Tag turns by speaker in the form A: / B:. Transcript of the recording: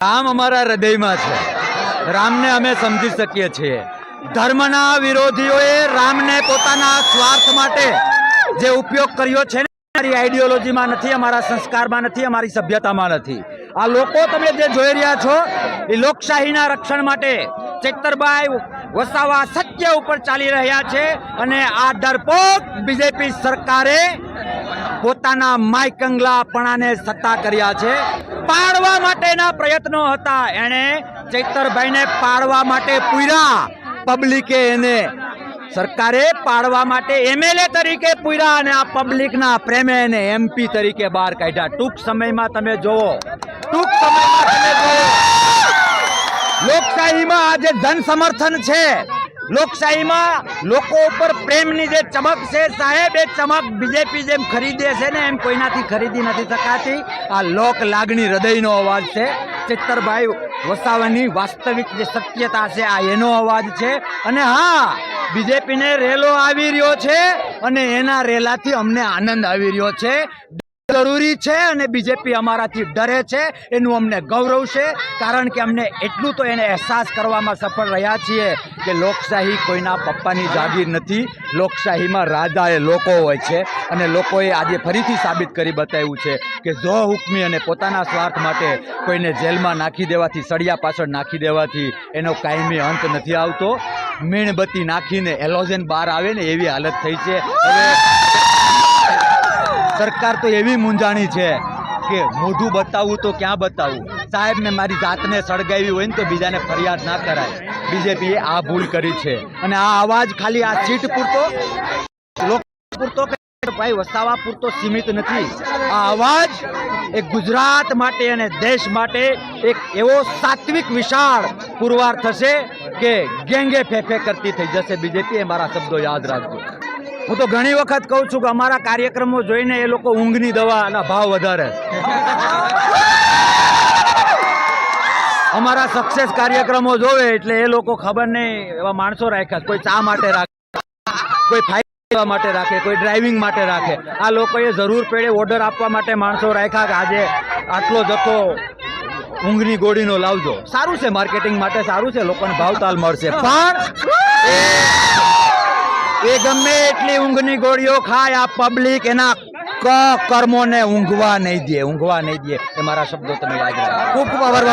A: રામ અમારા હૃદયમાં છે. રામને અમે સમજી શકીએ છીએ. ધર્મના વિરોધીઓએ રામને પોતાના સ્વાર્થ માટે જે ઉપયોગ કર્યો છે ને, અમારી આઈડિયોલોજીમાં નથી, અમારા સંસ્કારમાં નથી, અમારી સભ્યતામાં નથી. આ લોકો તમે જે જોઈ રહ્યા છો એ લોકશાહીના રક્ષણ માટે ચેતરભાઈ વસાવા સત્ય ઉપર ચાલી રહ્યા છે. અને આ ડરપોક બીજેપી સરકારે પોતાના માયકંગલાપણાને સત્તા કર્યા છે. પાડવા માટેના પ્રયત્નો હતા, એણે ચૈતરભાઈને પાડવા માટે પૂર્યા. પબ્લિકે એને, સરકારે પાડવા માટે એમએલએ તરીકે પૂર્યા અને આ પબ્લિકના પ્રેમે એને એમપી તરીકે બહાર કાઢ્યા. ટૂંક સમયમાં તમે જોવો, લોકશાહીમાં આ જે જન સમર્થન છે, લોકશાહીમાં લોકો ઉપર પ્રેમની જે ચમક છે સાહેબ, એ ચમક બીજેપી જેમ ખરીદે છે ને એમ કોઈનાથી ખરીદી નથી શકાતી. આ લોક લાગણી હૃદયનો અવાજ છે. ચેતરભાઈ વસાવાની વાસ્તવિક જે સત્યતા છે આ એનો અવાજ છે. અને હા, બીજેપીને રેલો આવી રહ્યો છે અને એના રેલાથી અમને આનંદ આવી રહ્યો છે. જરૂરી છે અને બીજેપી અમારાથી ડરે છે એનું અમને ગૌરવ છે. કારણ કે અમને એટલું તો એને અહેસાસ કરવામાં સફળ રહ્યા છીએ કે લોકશાહી કોઈના પપ્પાની જાગીર નથી. લોકશાહીમાં રાજા એ લોકો હોય છે અને લોકોએ આજે ફરીથી સાબિત કરી બતાવ્યું છે કે જો હુકમી અને પોતાના સ્વાર્થ માટે કોઈને જેલમાં નાખી દેવાથી, સળિયા પાછળ નાખી દેવાથી એનો કાયમી અંત નથી આવતો. મીણબત્તી નાખીને એલોઝન બહાર આવે ને એવી હાલત થઈ છે. હવે સરકાર તો એવી મૂંઝાણી છે કે મોઢું બતાવવું તો ક્યાં બતાવવું. સાહેબ, મેં મારી જાતને સળગાવી હોય ને તો બીજાને ફરિયાદ ના કરાય. બીજેપીએ આ ભૂલ કરી છે અને આ અવાજ ખાલી આ સીટ પૂરતો, લોકો પૂરતો કે ભાઈ વસાવા પૂરતો સીમિત નથી. આ અવાજ એક ગુજરાત માટે અને દેશ માટે એક એવો સાત્વિક વિશાળ પુરવાર થશે કે ગેંગે ફેફે કરતી થઈ જશે બીજેપી. એ મારા શબ્દો યાદ રાખજો. હું તો ઘણી વખત કહું છું કે અમારા કાર્યક્રમો જોઈને એ લોકો ઊંઘની દવાના ભાવ વધારે. અમારા સક્સેસ કાર્યક્રમો જોવે એટલે એ લોકો ખબર નહીં એવા માણસો રાખ્યા. કોઈ ચા માટે રાખે, કોઈ ફાઇલ માટે રાખે, કોઈ ડ્રાઇવિંગ માટે રાખે. આ લોકોએ જરૂર પડે ઓર્ડર આપવા માટે માણસો રાખ્યા કે આજે આટલો જથ્થો ઊંઘની ગોળીનો લાવજો. સારું છે, માર્કેટિંગ માટે સારું છે, લોકોને ભાવતાલ મળશે. પણ એ ગમે એટલી ઊંઘની ગોળીઓ ખાય, આ પબ્લિક એના કર્મોને ઊંઘવા નહીં દે. એ મારા શબ્દો તમે યાદ રાખો. ખૂબ ખૂબ આભાર.